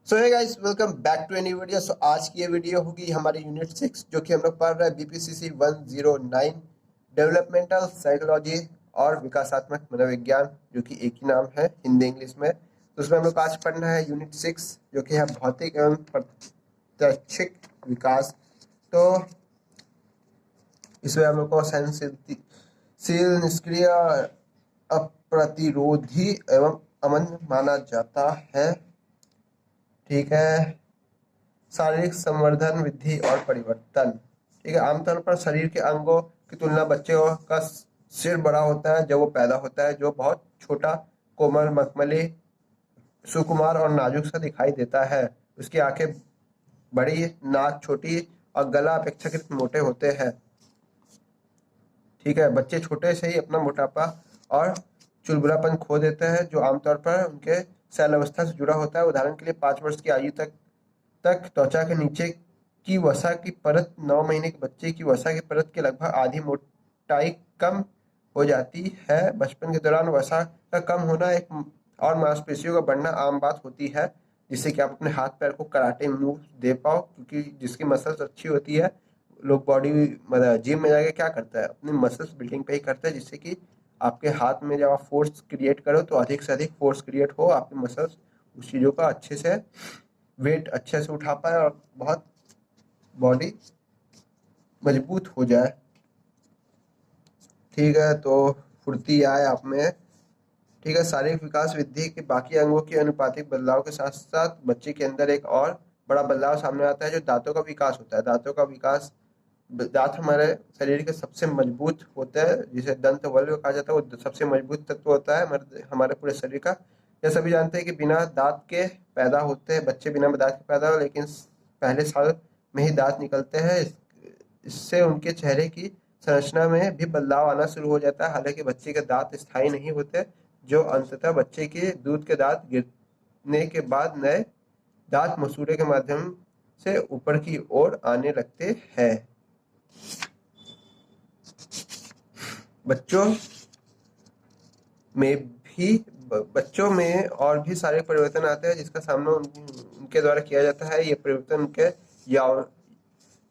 So hey guys, welcome back to a new video. आज की ये वीडियो होगी हमारी यूनिट 6 जो कि हम लोग पढ़ रहे हैं बीपीसीसी 109 डेवलपमेंटल साइकोलॉजी और विकासात्मक मनोविज्ञान, जो कि एक ही नाम है हिंदी इंग्लिश में। तो उसमें हम लोग आज पढ़ना है यूनिट 6 जो कि है भौतिक एवं प्रत्यक्षिक विकास। तो इसमें हम लोग को सहनशील, निष्क्रिय, अप्रतिरोधी एवं अमन माना जाता है। ठीक है। शारीरिक संवर्धन, वृद्धि और परिवर्तन। ठीक है। आमतौर पर शरीर के अंगों की तुलना बच्चों का सिर बड़ा होता है जब वो पैदा होता है, जो बहुत छोटा, कोमल, मखमली, सुकुमार और नाजुक सा दिखाई देता है। उसकी आंखें बड़ी, नाक छोटी और गला अपेक्षाकृत मोटे होते हैं। ठीक है। बच्चे छोटे से ही अपना मोटापा और चुलबुलापन खो देते हैं, जो आमतौर पर उनके शैलावस्था से जुड़ा होता है। उदाहरण के लिए 5 वर्ष की आयु तक त्वचा के नीचे की वसा की परत 9 महीने के बच्चे की वसा की परत के लगभग आधी मोटाई कम हो जाती है। बचपन के दौरान वसा का कम होना और मांसपेशियों का बढ़ना आम बात होती है, जिससे कि आप अपने हाथ पैर को कराटे मूव दे पाओ, क्योंकि जिसकी मसल्स अच्छी होती है, लोग बॉडी मतलब जिम में जाके क्या करता है, अपनी मसल्स बिल्डिंग पे ही करता है, जिससे कि आपके हाथ में जब आप फोर्स क्रिएट करो तो अधिक से अधिक फोर्स क्रिएट हो, आपकी मसल्स उस चीज़ों का अच्छे से वेट अच्छे से उठा पाए और बहुत बॉडी मजबूत हो जाए। ठीक है। तो फुर्ती आए आप में। ठीक है। शारीरिक विकास वृद्धि के बाकी अंगों के अनुपातिक बदलाव के साथ साथ बच्चे के अंदर एक और बड़ा बदलाव सामने आता है, जो दांतों का विकास होता है। दांतों का विकास, दांत हमारे शरीर के सबसे मजबूत होते हैं, जिसे दंत वल्क कहा जाता है। वो सबसे मजबूत तत्व होता है हमारे पूरे शरीर का। यह सभी जानते हैं कि बिना दांत के पैदा होते हैं बच्चे, बिना दांत के पैदा हो, लेकिन पहले साल में ही दांत निकलते हैं। इससे उनके चेहरे की संरचना में भी बदलाव आना शुरू हो जाता है। हालांकि बच्चे के दांत स्थायी नहीं होते, जो अंततः बच्चे के दूध के दांत गिरने के बाद नए दांत मसूड़े के माध्यम से ऊपर की ओर आने लगते हैं। बच्चों में और भी सारे परिवर्तन आते हैं, जिसका सामना उनके द्वारा किया जाता है। ये परिवर्तन उनके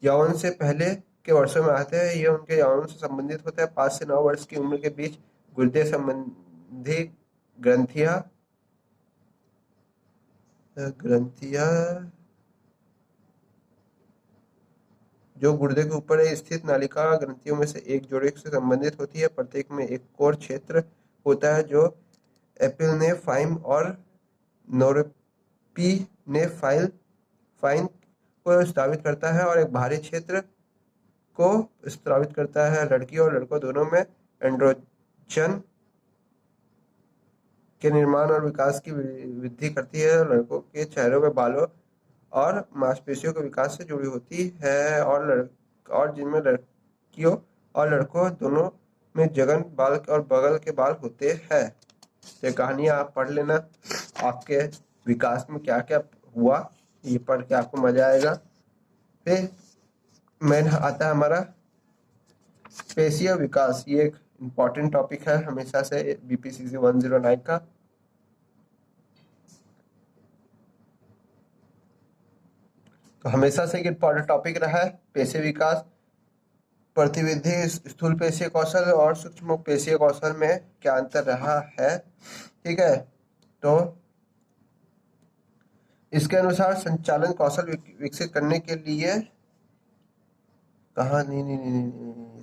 यौवन से पहले के वर्षों में आते हैं। ये उनके यौवन से संबंधित होता है। 5 से 9 वर्ष की उम्र के बीच गुर्दे संबंधी ग्रंथियां जो गुर्दे के ऊपर स्थित नालिका ग्रंथियों में से एक जोड़े से संबंधित होती है। प्रत्येक में एक कोर क्षेत्र होता है जो एपिनेफ्राइन और नोरेपिनेफ्राइन को स्रावित करता है, और एक बाहरी क्षेत्र को स्रावित करता है। लड़कियों और लड़कों दोनों में एंड्रोजन के निर्माण और विकास की वृद्धि करती है। लड़कों के चेहरों में बालों और मांसपेशियों के विकास से जुड़ी होती है, और जिनमें लड़कियों और लड़कों दोनों में जगन बाल और बगल के बाल होते हैं। ये कहानियां आप पढ़ लेना, आपके विकास में क्या क्या हुआ ये पढ़ के आपको मजा आएगा। फिर मेन आता है हमारा पेशीय विकास। ये एक इम्पॉर्टेंट टॉपिक है हमेशा से बीपीसीसी 109 का। तो हमेशा से एक इम्पॉर्टेंट टॉपिक रहा है पेशीय विकास। प्रतिविधि स्थूल पेशीय कौशल और सूक्ष्म पेशीय कौशल में क्या अंतर रहा है। ठीक है। तो इसके अनुसार संचालन कौशल विकसित करने के लिए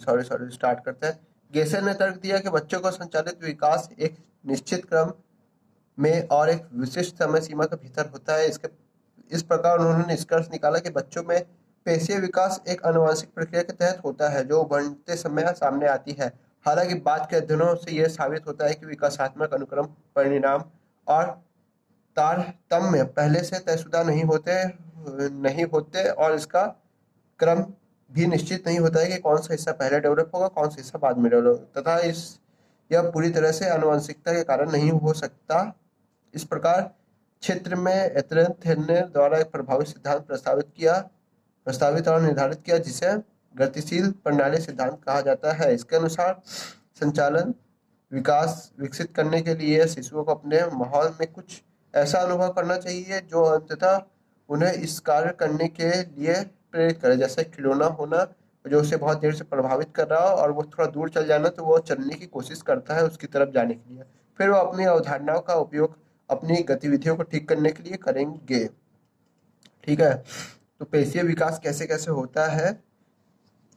सॉरी स्टार्ट करते हैं। गेसेल ने तर्क दिया कि बच्चों को संचालित विकास एक निश्चित क्रम में और एक विशिष्ट समय सीमा के भीतर होता है। इस प्रकार उन्होंने निष्कर्ष निकाला कि बच्चों में पेशीय विकास एक आनुवंशिक प्रक्रिया के तहत होता है, जो बढ़ते समय सामने आती है। हालांकि बाद के अध्ययनों से यह साबित होता है कि विकासात्मक अनुक्रम, परिणाम और तारतम्य पहले से तयशुदा नहीं होते और इसका क्रम भी निश्चित नहीं होता है कि कौन सा हिस्सा पहले डेवलप होगा, कौन सा हिस्सा बाद में डेवलप, तथा यह पूरी तरह से आनुवंशिकता के कारण नहीं हो सकता। इस प्रकार क्षेत्र में एथेनर द्वारा एक प्रभावी सिद्धांत प्रस्तावित और निर्धारित किया, जिसे गतिशील प्रणाली सिद्धांत कहा जाता है। इसके अनुसार संचालन विकास विकसित करने के लिए शिशुओं को अपने माहौल में कुछ ऐसा अनुभव करना चाहिए जो अंततः उन्हें इस कार्य करने के लिए प्रेरित करे, जैसे खिलौना होना जो उसे बहुत देर से प्रभावित कर रहा हो और वो थोड़ा दूर चल जाना तो वो चलने की कोशिश करता है उसकी तरफ जाने के लिए। फिर वो अपनी अवधारणाओं का उपयोग अपनी गतिविधियों को ठीक करने के लिए करेंगे। ठीक है, तो पेशीय विकास कैसे कैसे होता है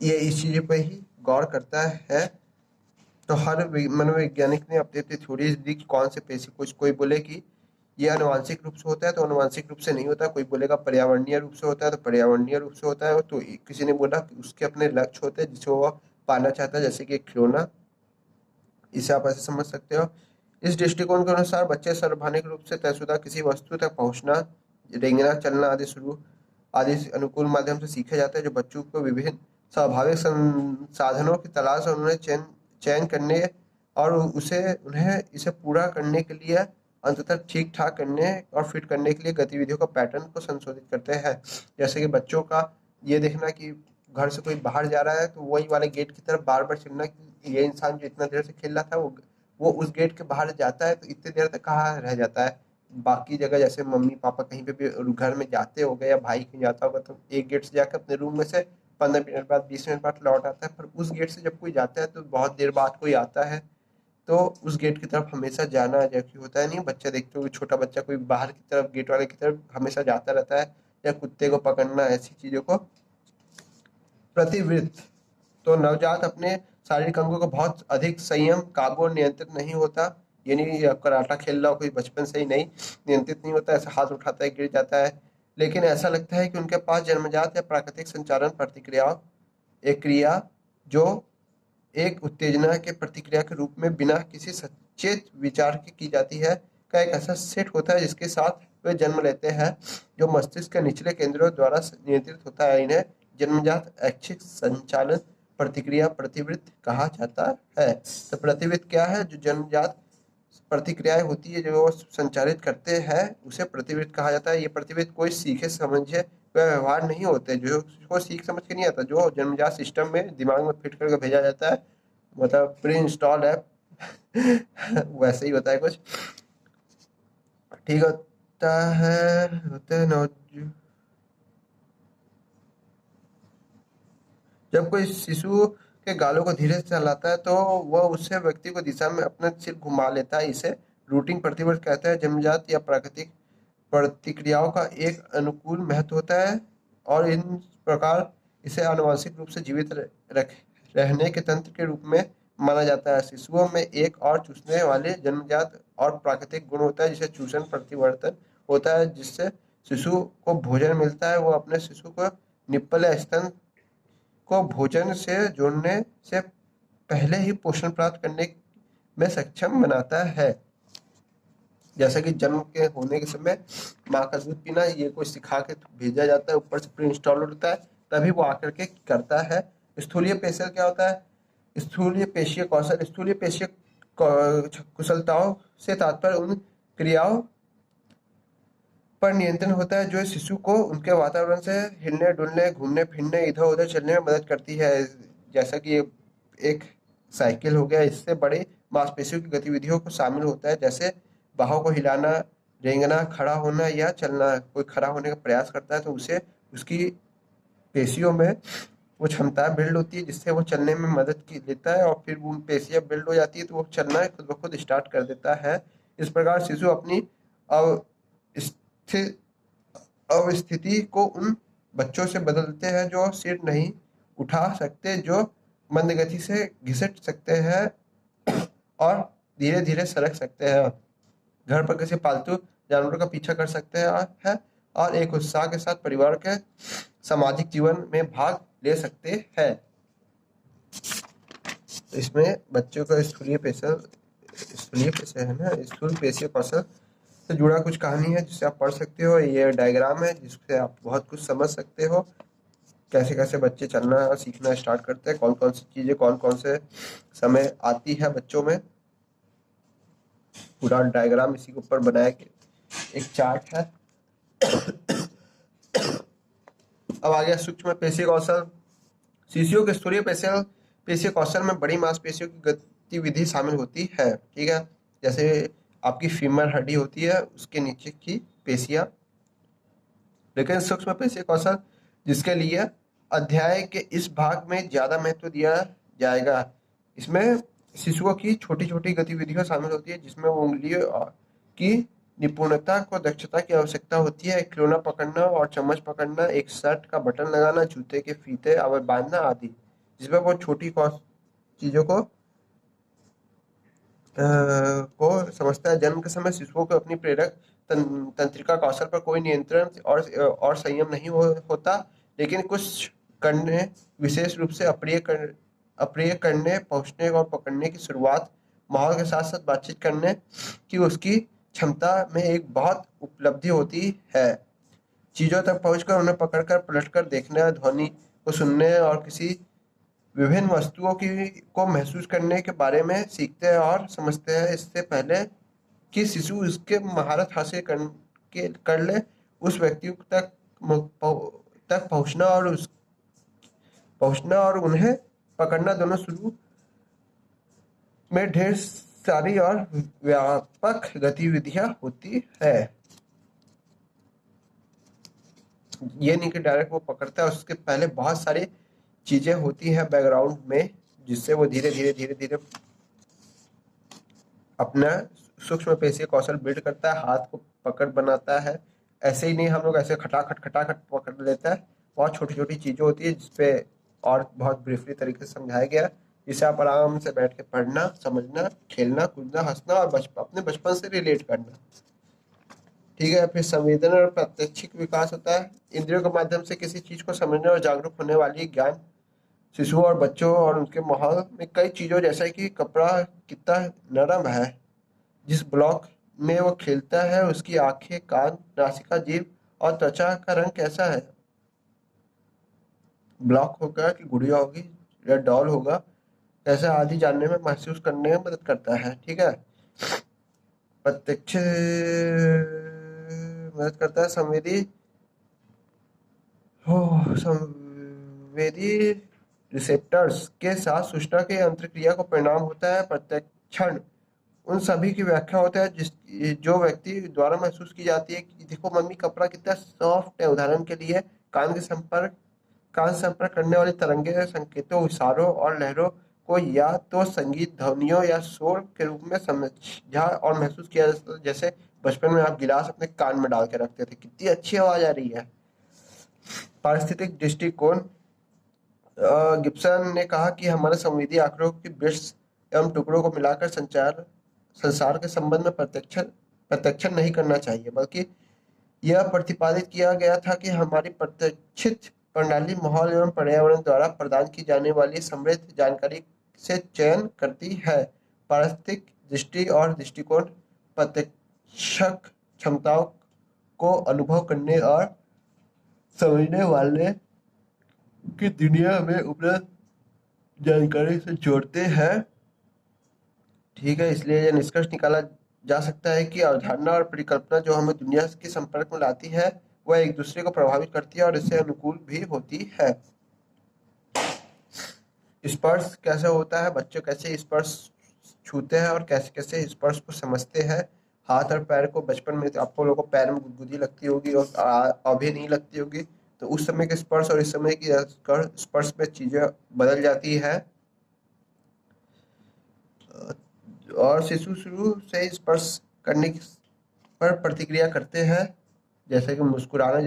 ये इस चीज पे ही गौर करता है। तो हर मनोवैज्ञानिक ने अपनी अपनी थ्योरीज दी कि कौन से पेशी, कुछ कोई बोले कि ये आनुवांशिक रूप से होता है तो आनुवांशिक रूप से नहीं होता, कोई बोलेगा पर्यावरणीय रूप से होता है तो पर्यावरणीय रूप से होता है, तो किसी ने बोला कि उसके अपने लक्ष्य होते हैं जिसे वो पाना चाहता है, जैसे कि एक खिलौना। इसे आप ऐसे समझ सकते हो। इस दृष्टिकोण के अनुसार बच्चे सर्वभानिक रूप से तयशुदा किसी वस्तु तक पहुंचना, रेंगना, चलना आदि अनुकूल माध्यम से सीखे जाते हैं जो बच्चों को विभिन्न स्वाभाविक संसाधनों की तलाश और उन्हें चयन चयन करने और उन्हें इसे पूरा करने के लिए अंततः ठीक ठाक करने और फिट करने के लिए गतिविधियों का पैटर्न को संशोधित करते हैं। जैसे कि बच्चों का ये देखना कि घर से कोई बाहर जा रहा है तो वही वाले गेट की तरफ बार बार चलना कि ये इंसान जो इतना देर से खेल रहा था वो उस गेट के बाहर जाता है तो इतनी देर तक कहाँ रह जाता है। बाकी जगह जैसे मम्मी पापा कहीं पे भी घर में जाते हो गए या भाई कहीं जाता होगा तो एक गेट से जाकर अपने रूम में से 15 मिनट बाद 20 मिनट बाद लौट आता है, पर उस गेट से जब कोई जाता है तो बहुत देर बाद कोई आता है तो उस गेट की तरफ हमेशा जाना, जबकि होता है नहीं, बच्चा देखते हो छोटा बच्चा कोई बाहर की तरफ गेट वाले की तरफ हमेशा जाता रहता है, या कुत्ते को पकड़ना, ऐसी चीजों को प्रतिवृत्त। तो नवजात अपने शारीरिक अंगों को बहुत अधिक संयम, काबू और नियंत्रित नहीं होता। ये नहीं आप कराटा खेल रहा हो कोई बचपन से ही नहीं नियंत्रित नहीं होता, ऐसा हाथ उठाता है गिर जाता है, लेकिन ऐसा लगता है कि उनके पास जन्मजात या प्राकृतिक संचालन प्रतिक्रियाओं एक क्रिया जो एक उत्तेजना के प्रतिक्रिया के रूप में बिना किसी सचेत विचार के की जाती है का एक ऐसा सेट होता है जिसके साथ वे जन्म लेते हैं, जो मस्तिष्क के निचले केंद्रों द्वारा नियंत्रित होता है। इन्हें जन्मजात ऐच्छिक संचालन प्रतिक्रिया प्रतिवृत्त कहा जाता है। तो प्रतिवृत्त क्या है? जो जन्मजात प्रतिक्रियाएं होती है जो संचालित करते हैं उसे प्रतिवृत्त कहा जाता है। ये प्रतिवृत्त कोई सीखे समझे वह व्यवहार नहीं होते जो को सीख समझ के नहीं आता, जो जन्मजात सिस्टम में दिमाग में फिट करके भेजा जाता है, मतलब प्री इंस्टॉल ऐप वैसे ही होता है कुछ। ठीक होता है, होते हैं जब कोई शिशु के गालों को धीरे से चलाता है तो वह उससे व्यक्ति को दिशा में अपना सिर घुमा लेता है। इसे रूटिंग प्रतिवर्त कहते हैं। जन्मजात या प्राकृतिक प्रतिक्रियाओं का एक अनुकूल महत्व होता है और इन प्रकार इसे आनुवंशिक रूप से जीवित रहने के तंत्र के रूप में माना जाता है। शिशुओं में एक और चूसने वाले जन्मजात और प्राकृतिक गुण होता है जिसे चूषण प्रतिवर्तन होता है, जिससे शिशु को भोजन मिलता है। वो अपने शिशु को निप्पल या स्तन को भोजन से जोड़ने से पहले ही पोषण प्राप्त करने में सक्षम बनाता है। जैसा कि जन्म के होने के समय माँ का दूध पीना ये कोई सिखा के भेजा जाता है, ऊपर से प्री इंस्टॉल होता है, तभी वो आकर के करता है। स्थूलीय पेशल क्या होता है? स्थूलीय पेशीय कौशल, स्थूलीय पेशीय कुशलताओं से तात्पर्य उन क्रियाओं पर नियंत्रण होता है जो शिशु को उनके वातावरण से हिलने डुलने, घूमने फिरने, इधर उधर चलने में मदद करती है। जैसा कि एक साइकिल हो गया, इससे बड़े मांसपेशियों की गतिविधियों को शामिल होता है, जैसे बाहों को हिलाना, रेंगना, खड़ा होना या चलना। कोई खड़ा होने का प्रयास करता है तो उसे उसकी पेशियों में वो क्षमता बिल्ड होती है जिससे वो चलने में मदद की लेता है, और फिर वो पेशियां बिल्ड हो जाती है तो वो चलना खुद ब खुद स्टार्ट कर देता है। इस प्रकार शिशु अपनी अवस्थित अवस्थिति को उन बच्चों से बदलते हैं जो सिर नहीं उठा सकते, जो मंद गति से घिसट सकते हैं और धीरे धीरे सरक सकते हैं, घर पर किसी पालतू जानवरों का पीछा कर सकते हैं और एक उत्साह के साथ परिवार के सामाजिक जीवन में भाग ले सकते हैं। इसमें बच्चों का स्थूलीय पेशल है ना, स्थूल पेशीय कौशल से जुड़ा कुछ कहानी है जिसे आप पढ़ सकते हो। ये डायग्राम है जिससे आप बहुत कुछ समझ सकते हो, कैसे कैसे बच्चे चलना सीखना स्टार्ट करते हैं, कौन कौन सी चीजें कौन कौन से समय आती है बच्चों में। पूरा डायग्राम इसी के ऊपर बनाया कि एक चार्ट है। अब आ गया सूक्ष्म पेशीय कौशल। शिशुओं के स्थूलीय पेशीय कौशल में बड़ी मांसपेशियों की गतिविधि शामिल होती है। ठीक है, जैसे आपकी फीमर हड्डी होती है उसके नीचे की पेशियां। लेकिन सूक्ष्म पेशीय कौशल जिसके लिए अध्याय के इस भाग में ज्यादा महत्व दिया जाएगा, इसमें शिशुओं की छोटी छोटी गतिविधियां शामिल होती है जिसमें वो उंगलियों की निपुणता को दक्षता की आवश्यकता होती है। खिलौना पकड़ना और चम्मच पकड़ना, एक शर्ट का बटन लगाना, जूते के फीते और बांधना आदि, जिसमें वो छोटी चीजों को समझता है। जन्म के समय शिशुओं को अपनी प्रेरक तंत्रिका कौशल पर कोई नियंत्रण और संयम नहीं होता, लेकिन कुछ करने, विशेष रूप से अप्रिय करने, पहुंचने और पकड़ने की शुरुआत माहौल के साथ साथ बातचीत करने की उसकी क्षमता में एक बहुत उपलब्धि होती है। चीजों तक पहुंचकर उन्हें पकड़कर पलटकर देखने, ध्वनि को सुनने और किसी विभिन्न वस्तुओं की को महसूस करने के बारे में सीखते हैं और समझते हैं। इससे पहले कि शिशु इसके महारत हासिल कर ले, उस व्यक्ति तक पहुंचना और उन्हें पकड़ना दोनों शुरू में ढेर सारी और व्यापक गतिविधियां होती है। ये नहीं कि डायरेक्ट वो पकड़ता है, उसके पहले बहुत सारी चीजें होती है बैकग्राउंड में, जिससे वो धीरे धीरे अपना सूक्ष्म पेशीय कौशल बिल्ड करता है, हाथ को पकड़ बनाता है। ऐसे ही नहीं हम लोग ऐसे खटाखट खटाखट पकड़ लेता है। बहुत छोटी छोटी चीजें होती है जिसपे और बहुत ब्रीफली तरीके से समझाया गया, जिसे आप आराम से बैठ के पढ़ना, समझना, खेलना, कूदना, हंसना और अपने बचपन से रिलेट करना। ठीक है। फिर संवेदन और प्रात्यक्षिक विकास होता है। इंद्रियों के माध्यम से किसी चीज को समझने और जागरूक होने वाली ज्ञान शिशुओं और बच्चों और उनके माहौल में कई चीजों, जैसे कि कपड़ा कितना नरम है, जिस ब्लॉक में वो खेलता है, उसकी आंखें, कान, नासिका, जीभ और त्वचा का रंग कैसा है, ब्लॉक होगा कि गुड़िया होगी या डॉल होगा, कैसा आदि जानने में, महसूस करने में मदद करता है। ठीक है। प्रत्यक्ष मदद करता है। संवेदी रिसेप्टर्स के साथ सूचना के अंतरक्रिया को परिणाम होता है। प्रत्यक्षण उन सभी की व्याख्या होता है जो व्यक्ति द्वारा महसूस की जाती है कि देखो मम्मी कपड़ा कितना सॉफ्ट है। उदाहरण के लिए कान से संपर्क करने वाली तरंगे संकेतों, इशारों और लहरों को या तो संगीत, ध्वनियों या शोर के रूप में समझा और महसूस किया जाता है। जैसे बचपन में आप गिलास अपने कान में डाल के रखते थे, कितनी अच्छी आवाज आ रही है। पारिस्थितिक दृष्टिकोण, गिब्सन ने कहा कि हमारे संवेदी आंकड़ों की बिट्स एवं टुकड़ों को मिलाकर संसार के संबंध में प्रत्यक्षण नहीं करना चाहिए, बल्कि यह प्रतिपादित किया गया था कि हमारी प्रत्यक्षित प्रणाली माहौल एवं पर्यावरण द्वारा प्रदान की जाने वाली समृद्ध जानकारी से चयन करती है। पारिस्थितिक दृष्टि और दृष्टिकोण प्रत्यक्षक क्षमताओं को अनुभव करने और समझने वाले की दुनिया में उपलब्ध जानकारी से जोड़ते हैं। ठीक है। इसलिए यह निष्कर्ष निकाला जा सकता है कि अवधारणा और परिकल्पना जो हमें दुनिया के संपर्क में लाती है, वह एक दूसरे को प्रभावित करती है और इससे अनुकूल भी होती है। स्पर्श कैसे होता है, बच्चे कैसे स्पर्श छूते हैं और कैसे कैसे स्पर्श को समझते हैं। हाथ और पैर को बचपन में आपको लोगों को पैर में गुदगुदी लगती होगी और अभी नहीं लगती होगी, तो उस समय के स्पर्श और इस समय की स्पर्श में चीजें बदल जाती है। और शिशु शुरू से स्पर्श करने पर प्रतिक्रिया करते हैं, जैसे कि मुस्कुराना,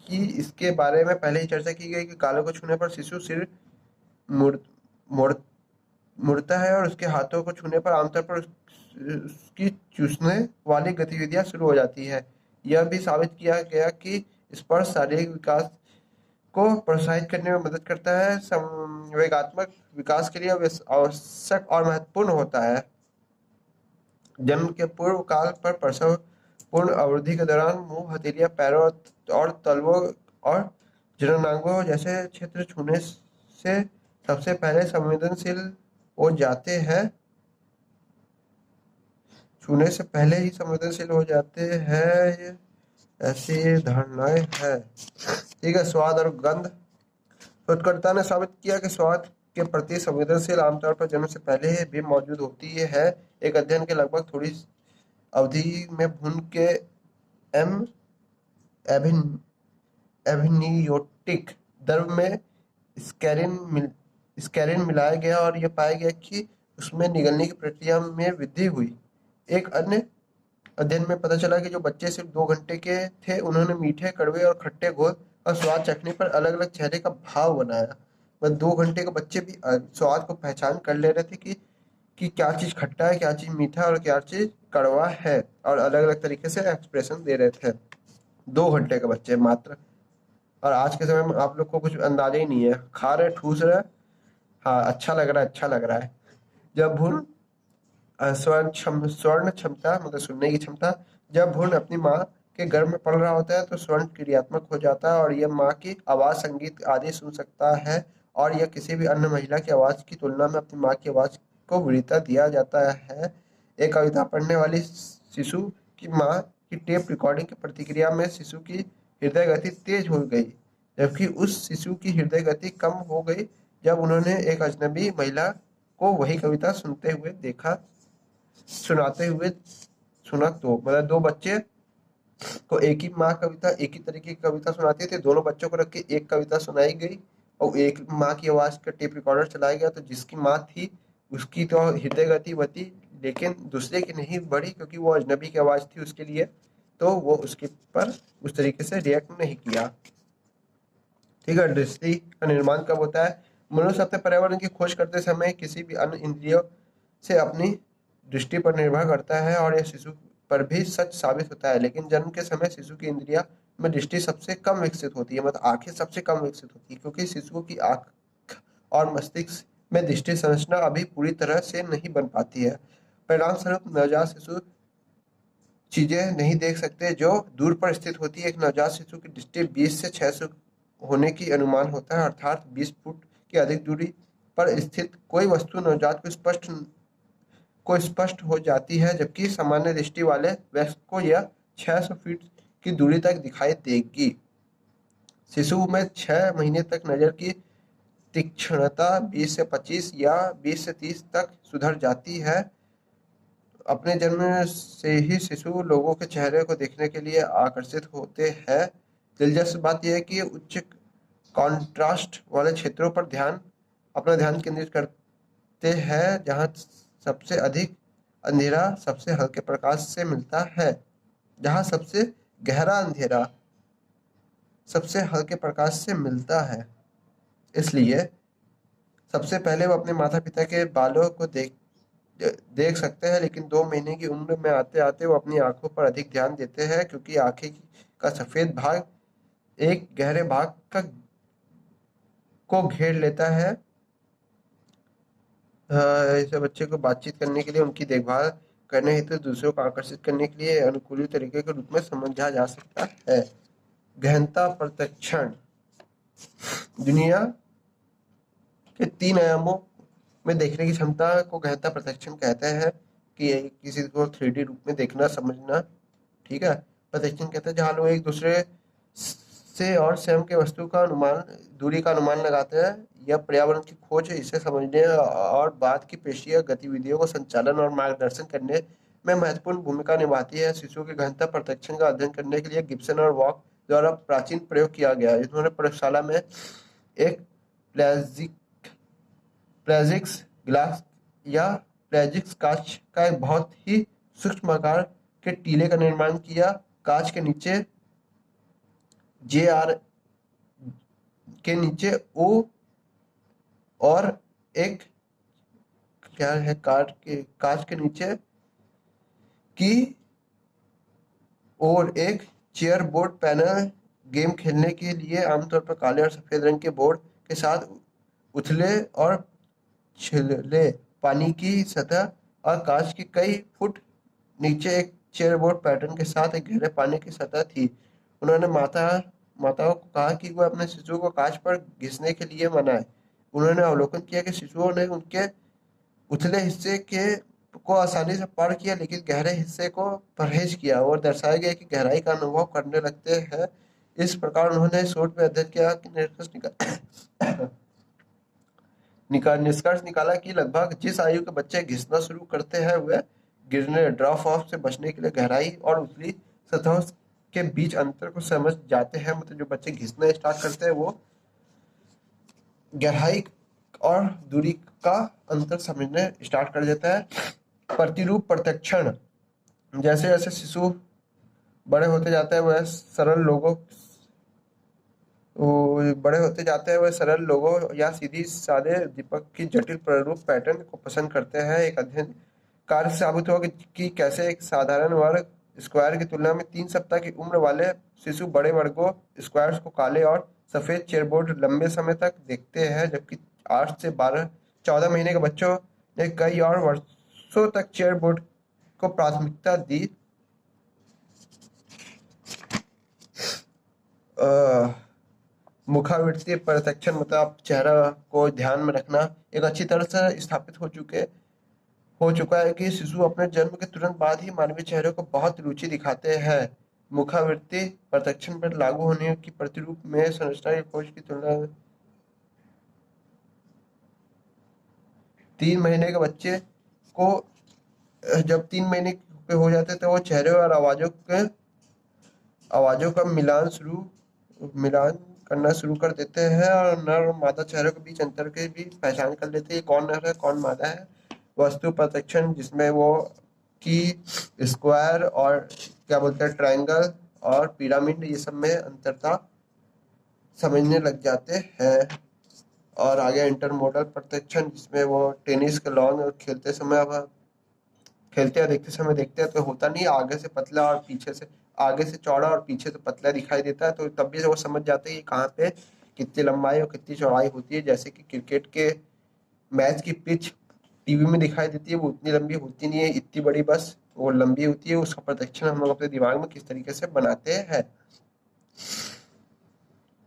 कि इसके बारे में पहले ही चर्चा की गई कि गालों को छूने पर शिशु सिर मुड़ मुड़ मुड़ता है और उसके हाथों को छूने पर आमतौर पर उसकी चूसने वाली गतिविधियां शुरू हो जाती है। यह भी साबित किया गया कि स्पर्श शारीरिक विकास को प्रोत्साहित करने में मदद करता है, संवेगात्मक विकास के लिए आवश्यक और महत्वपूर्ण होता है। जन्म के पूर्व काल पर प्रसव पूर्ण अवधि के दौरान मुंह, हथेलियां, पैरों और तलवों और जननांगों जैसे क्षेत्र छूने से सबसे पहले संवेदनशील हो जाते हैं। छूने से पहले ही संवेदनशील हो जाते हैं, ऐसी धारणाएं है। ठीक है। स्वाद और गंध, शोधकर्ता ने साबित किया कि स्वाद के प्रति संवेदनशील आमतौर पर जन्म से पहले भी मौजूद होती है। एक अध्ययन के लगभग थोड़ी अवधि में भ्रूण के एम एबिनियोटिक द्रव में स्कैरिन मिलाया गया और यह पाया गया कि उसमें निगलने की प्रक्रिया में वृद्धि हुई। एक अन्य अध्ययन में पता चला कि जो बच्चे सिर्फ 2 घंटे के थे उन्होंने मीठे, कड़वे और खट्टे घोल और स्वाद चखने पर अलग अलग चेहरे का भाव बनाया। बस 2 घंटे के बच्चे भी स्वाद को पहचान कर ले रहे थे कि क्या चीज़ खट्टा है, क्या चीज़ मीठा और क्या चीज़ कड़वा है, और अलग अलग तरीके से एक्सप्रेशन दे रहे थे। 2 घंटे के बच्चे मात्र। और आज के समय में आप लोग को कुछ अंदाजा ही नहीं है, खा रहे, ठूस रहे, हाँ अच्छा लग रहा है, अच्छा लग रहा है। जब भ्रूण स्वर्ण क्षमता मतलब सुनने की क्षमता, जब भ्रूण अपनी माँ के गर्भ में पल रहा होता है तो स्वर्ण क्रियात्मक हो जाता है और यह माँ की आवाज़, संगीत आदि सुन सकता है, और यह किसी भी अन्य महिला की आवाज़ की तुलना में अपनी माँ की आवाज़ को वरीयता दिया जाता है। एक कविता पढ़ने वाली शिशु की माँ की टेप रिकॉर्डिंग की प्रतिक्रिया में शिशु की हृदय गति तेज हो गई, जबकि उस शिशु की हृदय गति कम हो गई जब उन्होंने एक अजनबी महिला को वही कविता सुनते हुए देखा, सुनाते हुए सुना। तो मतलब 2 बच्चे को एक ही माँ कविता, एक ही तरीके की कविता सुनाती थी, दोनों बच्चों को रख के एक कविता सुनाई गई और एक माँ की आवाज़ का टेप रिकॉर्डर चलाया गया, तो जिसकी माँ थी उसकी तो हृदय गति बढ़ी, लेकिन दूसरे की नहीं बढ़ी क्योंकि वो अजनबी की आवाज़ थी उसके लिए, तो वो उसके पर उस तरीके से रिएक्ट नहीं किया। ठीक है। दृष्टि का निर्माण कब होता है? मनुष्य अपने पर्यावरण की खोज करते समय किसी भी अन्य इंद्रियों से अपनी दृष्टि पर निर्भर करता है, और यह शिशु पर भी सच साबित होता है। लेकिन जन्म के समय शिशु की इंद्रिया में दृष्टि सबसे कम विकसित होती है, मतलब आंखें सबसे कम विकसित होती है, क्योंकि शिशुओं की आंख और मस्तिष्क में दृष्टि संरचना अभी पूरी तरह से नहीं बन पाती है। परिणाम स्वरूप नवजात शिशु चीजें नहीं देख सकते जो दूर पर स्थित होती है। एक नवजात शिशु की दृष्टि 20 से 600 होने की अनुमान होता है, अर्थात 20 फुट की अधिक दूरी पर स्थित कोई वस्तु नवजात को स्पष्ट हो जाती है, जबकि सामान्य दृष्टि वाले वयस्क को यह 600 फीट की दूरी तक दिखाई देगी। शिशु में 6 महीने तक नजर की तीक्ष्णता 20 से 25 या 20 से 30 तक सुधर जाती है। अपने जन्म से ही शिशु लोगों के चेहरे को देखने के लिए आकर्षित होते हैं। दिलचस्प बात यह है कि उच्च कॉन्ट्रास्ट वाले क्षेत्रों पर अपना ध्यान केंद्रित करते हैं, जहां सबसे अधिक अंधेरा सबसे हल्के प्रकाश से मिलता है, जहां सबसे गहरा अंधेरा सबसे हल्के प्रकाश से मिलता है। इसलिए सबसे पहले वो अपने माता पिता के बालों को देख सकते हैं, लेकिन 2 महीने की उम्र में आते आते वो अपनी आंखों पर अधिक ध्यान देते हैं, क्योंकि आंखें का सफेद भाग एक गहरे भाग को घेर लेता है। ऐसे बच्चे को बातचीत करने के लिए, उनकी देखभाल करने हेतु दूसरों को आकर्षित करने के लिए अनुकूली तरीके के रूप में समझा जा सकता है। गहनता प्रत्यक्षण दुनिया के 3 आयामों में देखने की क्षमता को गहनता प्रत्यक्षण कहते हैं, कि किसी को 3D रूप में देखना, समझना। ठीक है। प्रत्यक्षण कहते हैं जहाँ लोग एक दूसरे से और स्वयं के वस्तु का अनुमान, दूरी का अनुमान लगाते हैं। यह पर्यावरण की खोज, इसे समझने और बाद की पेशी या गतिविधियों को संचालन और मार्गदर्शन करने में महत्वपूर्ण भूमिका निभाती है। शिशुओं के गहनता प्रत्यक्षण का अध्ययन करने के लिए गिब्सन और वॉक द्वारा प्राचीन प्रयोग किया गया। इन्होंने प्रयोगशाला में एक प्लेजिक्स ग्लास या प्लेजिक्स कांच का एक बहुत ही सूक्ष्म आकार के टीले का निर्माण किया। कांच के नीचे JR के नीचे O और एक क्या है, कांच के नीचे की और एक चेयर बोर्ड पैनल गेम खेलने के लिए आमतौर पर काले और सफेद रंग के बोर्ड के साथ उथले और छिले पानी की सतह, और कांच के कई फुट नीचे एक चेयर बोर्ड पैटर्न के साथ एक गहरे पानी की सतह थी। उन्होंने माताओं को कहा कि वह अपने शिशुओं को कांच पर घिसने के लिए मनाए। उन्होंने अवलोकन किया कि शिशुओं ने उनके उथले हिस्से के को आसानी से पार किया, लेकिन गहरे हिस्से को परहेज किया, और दर्शाया गया कि गहराई का अनुभव करने लगते हैं। इस प्रकार उन्होंने शोध में अध्ययन किया कि निष्कर्ष निकाला निष्कर्ष निकाला कि लगभग जिस आयु के बच्चे घिसना शुरू करते हैं वह गिरने ड्रॉप ऑफ से बचने के लिए गहराई और उथली सतहों के बीच अंतर को समझ जाते हैं। मतलब जो बच्चे घिसना स्टार्ट करते हैं वो गहराई और दूरी का अंतर समझने स्टार्ट कर देता है। प्रतिरूप प्रत्यक्षण, जैसे जैसे शिशु बड़े होते जाते हैं वह सरल लोगों या सीधी सादे दीपक की जटिल प्रारूप पैटर्न को पसंद करते हैं। एक अध्ययन कार्य साबित हुआ कि कैसे एक साधारण वर्ग स्क्वायर की तुलना में 3 सप्ताह की उम्र वाले शिशु बड़े वर्गों स्क्वायर्स को काले और सफेद चेयरबोर्ड लंबे समय तक देखते हैं, जबकि 8 से 14 महीने के बच्चों ने कई और वर्षों तक चेयरबोर्ड को प्राथमिकता दी। मुखावृत्तीय प्रत्यक्षण मतलब आप चेहरा को ध्यान में रखना एक अच्छी तरह से स्थापित हो चुका है कि शिशु अपने जन्म के तुरंत बाद ही मानवीय चेहरे को बहुत रुचि दिखाते हैं। मुखावृत्तीय प्रत्यक्षण पर लागू होने की प्रतिरूप में संरचना की खोज की तुलना में 3 महीने के बच्चे को जब 3 महीने के हो जाते तो वो चेहरे और आवाजों का मिलान करना शुरू कर देते हैं और नर और मादा चेहरे के बीच अंतर की भी पहचान कर लेते हैं, कौन नर है कौन मादा है। वस्तु प्रत्यक्षण जिसमें वो की स्क्वायर और क्या बोलते हैं ट्रायंगल और पिरामिड ये सब में अंतरता समझने लग जाते हैं। और आगे इंटरमोडल प्रत्यक्षण जिसमें वो टेनिस के लॉन और खेलते या देखते समय देखते हैं तो होता नहीं, आगे से पतला और पीछे से आगे से चौड़ा और पीछे से पतला दिखाई देता है, तो तब भी वो समझ जाते हैं कि कहाँ पे कितनी लंबाई और कितनी चौड़ाई होती है। जैसे कि क्रिकेट के मैच की पिच टीवी में दिखाई देती है वो उतनी लंबी होती नहीं है, इतनी बड़ी बस वो लंबी होती है। उसका प्रत्यक्षण हम लोग अपने दिमाग में किस तरीके से बनाते हैं।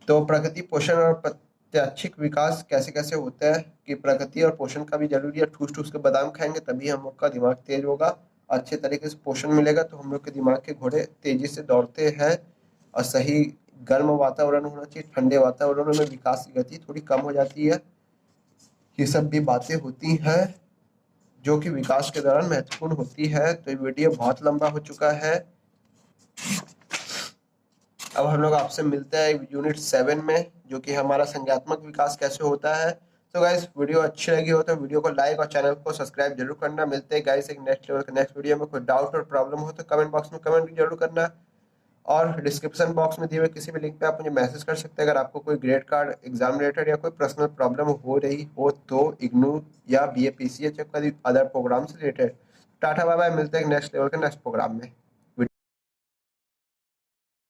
तो प्रकृति पोषण और प्रत्याशिक विकास कैसे कैसे होता है कि प्रकृति और पोषण का भी जरूरी है। ठूस ठूस के बादाम खाएंगे तभी हम लोग का दिमाग तेज होगा, अच्छे तरीके से पोषण मिलेगा तो हम लोग के दिमाग के घोड़े तेजी से दौड़ते हैं। और सही गर्म वातावरण होना चाहिए, ठंडे वातावरण में विकास की गति थोड़ी कम हो जाती है। ये सब भी बातें होती हैं जो कि विकास के दौरान महत्वपूर्ण होती है। तो ये वीडियो बहुत लंबा हो चुका है, अब हम लोग आपसे मिलते हैं यूनिट 7 में जो कि हमारा संज्ञात्मक विकास कैसे होता है। तो गाइस वीडियो अच्छी लगी हो तो वीडियो को लाइक और चैनल को सब्सक्राइब जरूर करना। मिलते हैं गाइस एक नेक्स्ट लेवल के नेक्स्ट वीडियो में। कोई डाउट और प्रॉब्लम हो तो कमेंट बॉक्स में कमेंट जरूर करना और डिस्क्रिप्शन बॉक्स में दिए हुए किसी भी लिंक पे आप मुझे मैसेज कर सकते हैं अगर आपको कोई ग्रेड कार्ड एग्जाम रिलेटेड या कोई पर्सनल प्रॉब्लम हो रही हो तो इग्नू या BAPCH या कोई अदर प्रोग्राम से रिलेटेड। टाटा बाय बाय, मिलते हैं नेक्स्ट लेवल के नेक्स्ट प्रोग्राम में।